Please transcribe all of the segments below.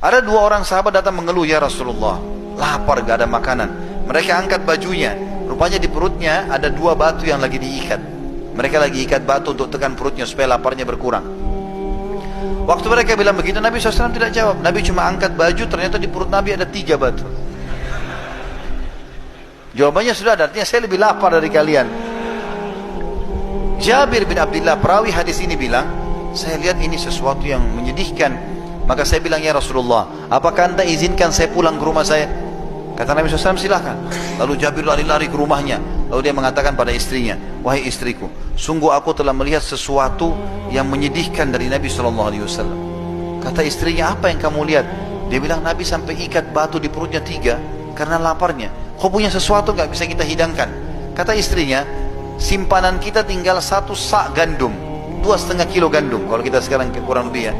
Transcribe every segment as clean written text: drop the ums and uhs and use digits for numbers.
Ada dua orang sahabat datang mengeluh, ya Rasulullah, lapar, gak ada makanan. Mereka angkat bajunya, rupanya di perutnya ada dua batu yang lagi diikat. Mereka lagi ikat batu untuk tekan perutnya supaya laparnya berkurang. Waktu mereka bilang begitu, Nabi SAW tidak jawab. Nabi cuma angkat baju, ternyata di perut Nabi ada 3 batu. Jawabannya sudah ada, artinya saya lebih lapar dari kalian. Jabir bin Abdullah perawi hadis ini bilang, saya lihat ini sesuatu yang menyedihkan. Maka saya bilang, ya Rasulullah, apakah anda izinkan saya pulang ke rumah saya? Kata Nabi SAW, silahkan. Lalu Jabir lari-lari ke rumahnya. Lalu dia mengatakan pada istrinya, wahai istriku, sungguh aku telah melihat sesuatu yang menyedihkan dari Nabi SAW. Kata istrinya, apa yang kamu lihat? Dia bilang, Nabi sampai ikat batu di perutnya 3 karena laparnya. Kau punya sesuatu gak bisa kita hidangkan? Kata istrinya, simpanan kita tinggal 1 sak gandum, 2,5 kilo gandum, kalau kita sekarang kurang lebih ya.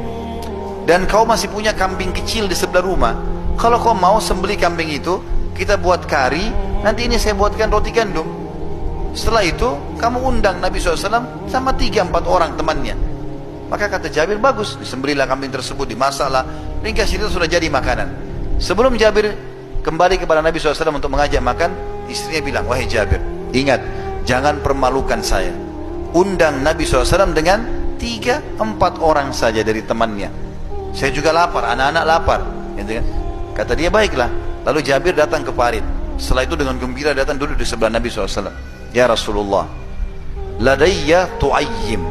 Dan kau masih punya kambing kecil di sebelah rumah. Kalau kau mau sembelih kambing itu, kita buat kari, nanti ini saya buatkan roti gandum. Setelah itu kamu undang Nabi SAW sama 3-4 orang temannya. Maka kata Jabir, bagus, disembelihlah kambing tersebut, dimasaklah, ringkas itu sudah jadi makanan. Sebelum Jabir kembali kepada Nabi SAW untuk mengajak makan, istrinya bilang, wahai Jabir, ingat, jangan permalukan saya. Undang Nabi SAW dengan 3-4 orang saja dari temannya. Saya juga lapar, anak-anak lapar, gitu kan? Kata dia, baiklah. Lalu Jabir datang ke parit. Setelah itu dengan gembira datang duduk di sebelah Nabi SAW. Ya Rasulullah, ladayya tu'ayyim.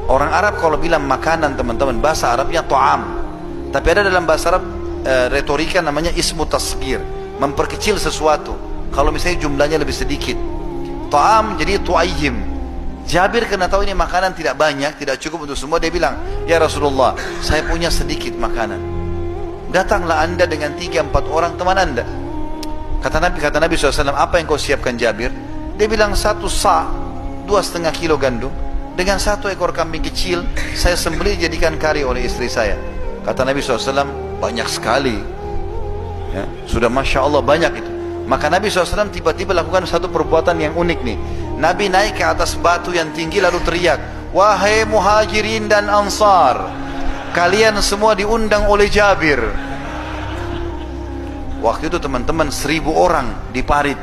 Orang Arab kalau bilang makanan, teman-teman, bahasa Arabnya ta'am. Tapi ada dalam bahasa Arab retorika namanya ismu tasghir, memperkecil sesuatu kalau misalnya jumlahnya lebih sedikit. Ta'am jadi tu'ayyim. Jabir karena tahu ini makanan tidak banyak, tidak cukup untuk semua, dia bilang, ya Rasulullah, saya punya sedikit makanan. Datanglah anda dengan 3-4 orang teman anda. Kata Nabi SAW, apa yang kau siapkan Jabir? Dia bilang, 1 sa', 2,5 kilo gandum, dengan 1 ekor kambing kecil, saya sembelih jadikan kari oleh istri saya. Kata Nabi SAW, banyak sekali. Ya, sudah Masya Allah banyak itu. Maka Nabi SAW tiba-tiba lakukan satu perbuatan yang unik nih. Nabi naik ke atas batu yang tinggi lalu teriak, wahai muhajirin dan ansar, kalian semua diundang oleh Jabir. Waktu itu teman-teman 1.000 orang di parit,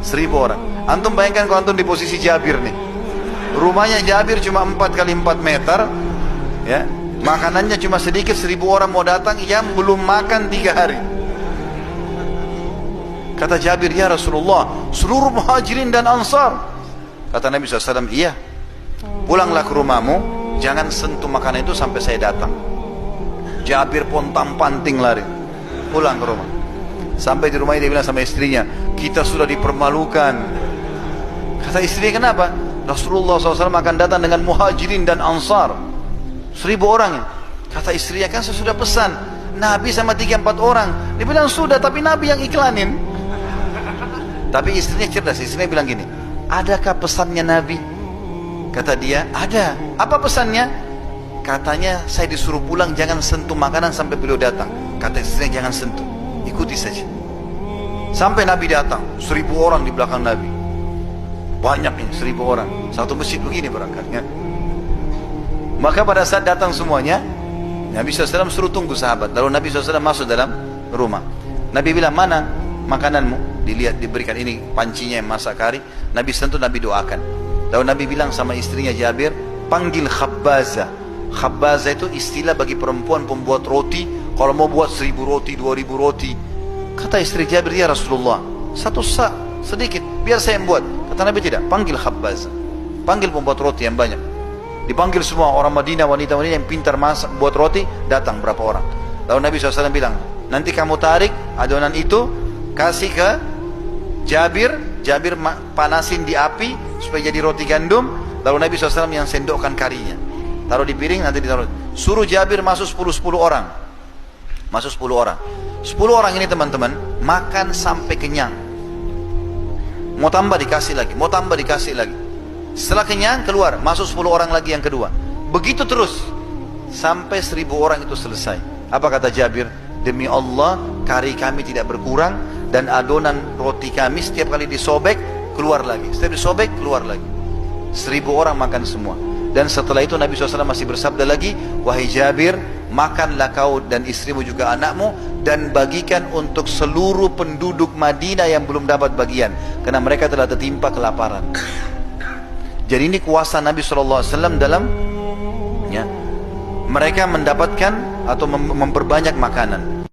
1.000 orang. Antum bayangkan kalau antum di posisi Jabir nih. Rumahnya Jabir cuma 4 kali 4 meter, ya, makanannya cuma sedikit, 1.000 orang mau datang yang belum makan 3 hari. Kata Jabir, ya Rasulullah, seluruh muhajirin dan ansar. Kata Nabi SAW, iya, pulanglah ke rumahmu, jangan sentuh makanan itu sampai saya datang. Jabir pontang-panting lari, pulang ke rumah. Sampai di rumahnya dia bilang sama istrinya, kita sudah dipermalukan. Kata istrinya, kenapa? Rasulullah SAW akan datang dengan muhajirin dan ansar, 1.000 orang ya. Kata istrinya, kan saya sudah pesan Nabi sama 3-4 orang. Dia bilang, sudah, tapi Nabi yang iklanin. Tapi istrinya cerdas, istrinya bilang gini, adakah pesannya Nabi? Kata dia, ada. Apa pesannya? Katanya, saya disuruh pulang, jangan sentuh makanan sampai beliau datang. Kata istrinya, jangan sentuh, ikuti saja. Sampai Nabi datang, 1.000 orang di belakang Nabi. Banyak ini, 1.000 orang. Satu masjid begini berangkatnya. Maka pada saat datang semuanya, Nabi SAW suruh tunggu sahabat. Lalu Nabi SAW masuk dalam rumah. Nabi bilang, mana makananmu? Dilihat, diberikan, ini pancinya yang masak kari. Nabi sentuh, Nabi doakan. Lalu Nabi bilang sama istrinya Jabir, panggil khabbaza. Khabbaza itu istilah bagi perempuan pembuat roti. Kalau mau buat 1.000 roti, 2.000 roti. Kata istri Jabir, ya Rasulullah, 1 sa' sedikit, biar saya yang buat. Kata Nabi, tidak, panggil khabbaza, panggil pembuat roti yang banyak. Dipanggil semua orang Madinah, wanita-wanita yang pintar masak buat roti, datang berapa orang. Lalu Nabi SAW bilang, nanti kamu tarik adonan itu, kasih ke Jabir panasin di api supaya jadi roti gandum. Lalu Nabi SAW yang sendokkan karinya, taruh di piring, nanti ditaruh. Suruh Jabir masuk 10 orang. Masuk 10 orang. 10 orang ini teman-teman makan sampai kenyang. Mau tambah dikasih lagi, mau tambah dikasih lagi. Setelah kenyang keluar, masuk 10 orang lagi yang kedua. Begitu terus sampai 1.000 orang itu selesai. Apa kata Jabir? Demi Allah, kari kami tidak berkurang dan adonan roti kami setiap kali disobek keluar lagi, setiap disobek keluar lagi. 1.000 orang makan semua. Dan setelah itu Nabi SAW masih bersabda lagi, wahai Jabir, makanlah kau dan istrimu juga anakmu, dan bagikan untuk seluruh penduduk Madinah yang belum dapat bagian, karena mereka telah tertimpa kelaparan. Jadi ini kuasa Nabi SAW dalam mereka mendapatkan atau memperbanyak makanan.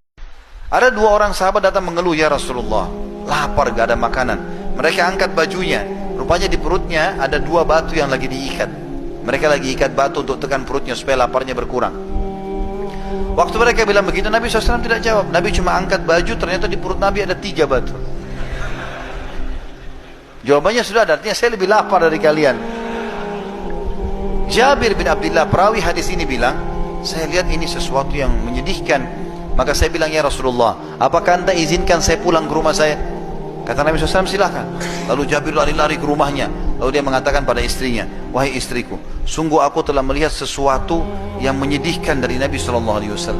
Ada dua orang sahabat datang mengeluh, ya Rasulullah, lapar, gak ada makanan. Mereka angkat bajunya, rupanya di perutnya ada dua batu yang lagi diikat. Mereka lagi ikat batu untuk tekan perutnya supaya laparnya berkurang. Waktu mereka bilang begitu, Nabi SAW tidak jawab. Nabi cuma angkat baju, ternyata di perut Nabi ada 3 batu. Jawabannya sudah ada, artinya saya lebih lapar dari kalian. Jabir bin Abdullah perawi hadis ini bilang, saya lihat ini sesuatu yang menyedihkan. Maka saya bilang, ya Rasulullah, apakah anda izinkan saya pulang ke rumah saya? Kata Nabi SAW, silakan. Lalu Jabir lari-lari ke rumahnya. Lalu dia mengatakan pada istrinya, wahai istriku, sungguh aku telah melihat sesuatu yang menyedihkan dari Nabi SAW.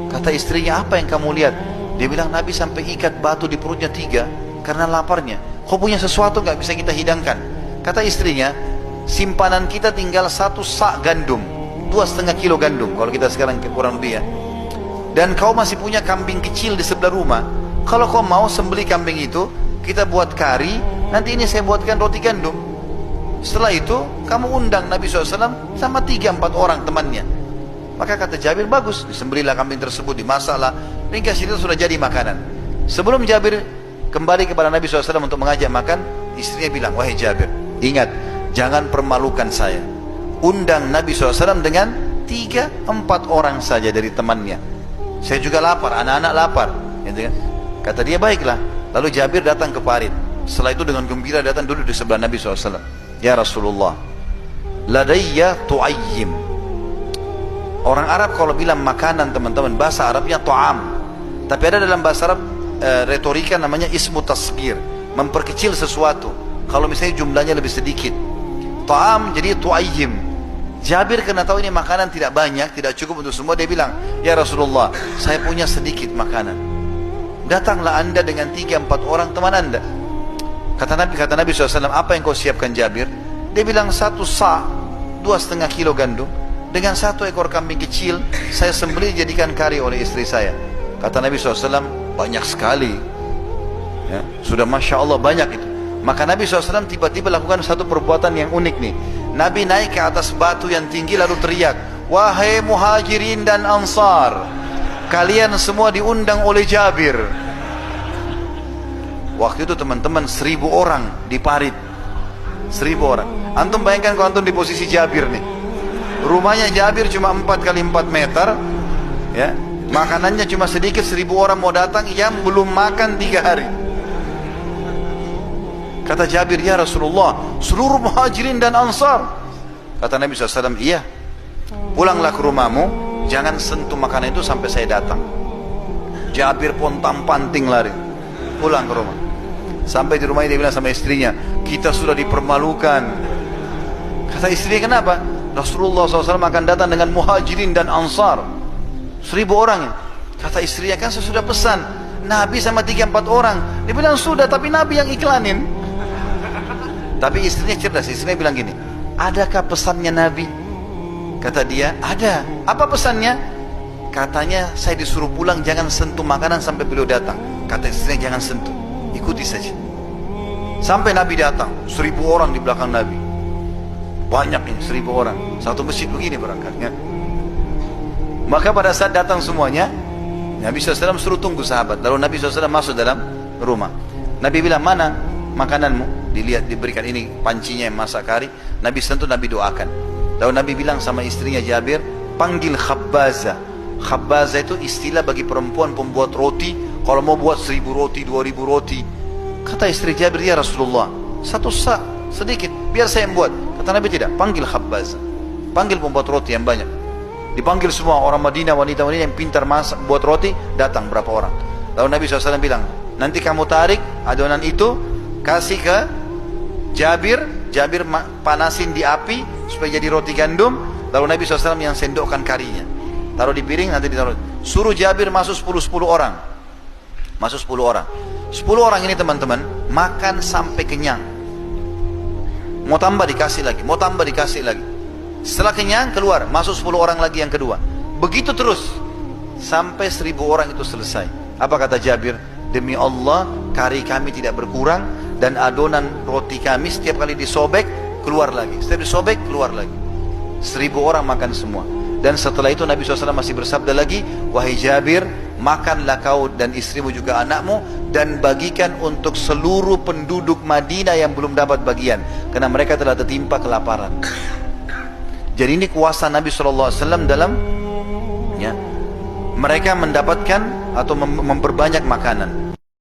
Kata istrinya, apa yang kamu lihat? Dia bilang, Nabi sampai ikat batu di perutnya 3 karena laparnya. Kau punya sesuatu nggak bisa kita hidangkan? Kata istrinya, simpanan kita tinggal 1 sak gandum, 2,5 kilo gandum kalau kita sekarang kurang lebih ya. Dan kau masih punya kambing kecil di sebelah rumah. Kalau kau mau sembelih kambing itu, kita buat kari, nanti ini saya buatkan roti gandum. Setelah itu kamu undang Nabi SAW sama 3-4 orang temannya. Maka kata Jabir, bagus, disembelihlah kambing tersebut, dimasaklah, ringkas itu sudah jadi makanan. Sebelum Jabir kembali kepada Nabi SAW untuk mengajak makan, istrinya bilang, wahai Jabir, ingat, jangan permalukan saya. Undang Nabi SAW dengan 3-4 orang saja dari temannya. Saya juga lapar, anak-anak lapar, gitu kan? Kata dia, baiklah. Lalu Jabir datang ke parit. Setelah itu dengan gembira datang duduk di sebelah Nabi SAW. Ya Rasulullah, ladayya tu'ayyim. Orang Arab kalau bilang makanan, teman-teman, bahasa Arabnya ta'am. Tapi ada dalam bahasa Arab retorika namanya ismu tasghir, memperkecil sesuatu kalau misalnya jumlahnya lebih sedikit. Ta'am jadi tu'ayyim. Jabir karena tahu ini makanan tidak banyak, tidak cukup untuk semua, dia bilang, ya Rasulullah, saya punya sedikit makanan. Datanglah anda dengan 3-4 orang teman anda. Kata Nabi SAW, apa yang kau siapkan Jabir? Dia bilang 1 sa', 2,5 kilo gandum, dengan 1 ekor kambing kecil, saya sembelih jadikan kari oleh istri saya. Kata Nabi SAW, banyak sekali ya, sudah Masya Allah banyak itu. Maka Nabi SAW tiba-tiba lakukan satu perbuatan yang unik nih. Nabi naik ke atas batu yang tinggi lalu teriak, wahai muhajirin dan ansar, kalian semua diundang oleh Jabir. Waktu itu teman-teman 1.000 orang di parit, 1.000 orang. Antum bayangkan kalau antum di posisi Jabir nih, rumahnya Jabir cuma 4 kali 4 meter ya, makanannya cuma sedikit, 1.000 orang mau datang yang belum makan 3 hari. Kata Jabir, ya Rasulullah, seluruh muhajirin dan ansar. Kata Nabi SAW, iya, pulanglah ke rumahmu, jangan sentuh makanan itu sampai saya datang. Jabir pontang-panting lari pulang ke rumah. Sampai di rumahnya dia bilang sama istrinya, kita sudah dipermalukan. Kata istrinya, kenapa? Rasulullah SAW akan datang dengan muhajirin dan ansar, 1.000 orang. Kata istrinya, kan saya sudah pesan Nabi sama 3-4 orang. Dia bilang, sudah, tapi Nabi yang iklanin. Tapi istrinya cerdas, istrinya bilang gini, adakah pesannya Nabi? Kata dia, ada. Apa pesannya? Katanya, saya disuruh pulang, jangan sentuh makanan sampai beliau datang. Kata istrinya, jangan sentuh, ikuti saja. Sampai Nabi datang, 1.000 orang di belakang Nabi. Banyak ini, 1.000 orang. Satu masjid begini berangkatnya. Maka pada saat datang semuanya, Nabi SAW suruh tunggu sahabat. Lalu Nabi SAW masuk dalam rumah. Nabi bilang, mana makananmu? Dilihat, diberikan, ini pancinya yang masak kari. Nabi sentuh, Nabi doakan. Lalu Nabi bilang sama istrinya Jabir, panggil khabbaza. Khabbaza itu istilah bagi perempuan pembuat roti. Kalau mau buat 1.000 roti, 2.000 roti. Kata istri Jabir, ya Rasulullah, 1 sa' sedikit, biar saya yang buat. Kata Nabi, tidak, panggil khabbaza, panggil pembuat roti yang banyak. Dipanggil semua orang Madinah, wanita-wanita yang pintar masak buat roti, datang berapa orang. Lalu Nabi SAW bilang, nanti kamu tarik adonan itu, kasih ke Jabir, Jabir panasin di api supaya jadi roti gandum. Lalu Nabi SAW yang sendokkan karinya, taruh di piring, nanti ditaruh. Suruh Jabir masuk 10 orang. Masuk 10 orang. 10 orang ini teman-teman makan sampai kenyang. Mau tambah dikasih lagi, mau tambah dikasih lagi. Setelah kenyang keluar, masuk 10 orang lagi yang kedua. Begitu terus sampai 1000 orang itu selesai. Apa kata Jabir? Demi Allah, kari kami tidak berkurang dan adonan roti kami setiap kali disobek keluar lagi, setiap disobek keluar lagi. 1000 orang makan semua. Dan setelah itu Nabi SAW masih bersabda lagi, wahai Jabir, makanlah kau dan istrimu juga anakmu, dan bagikan untuk seluruh penduduk Madinah yang belum dapat bagian, karena mereka telah tertimpa kelaparan. Jadi ini kuasa Nabi SAW dalam mereka mendapatkan atau memperbanyak makanan.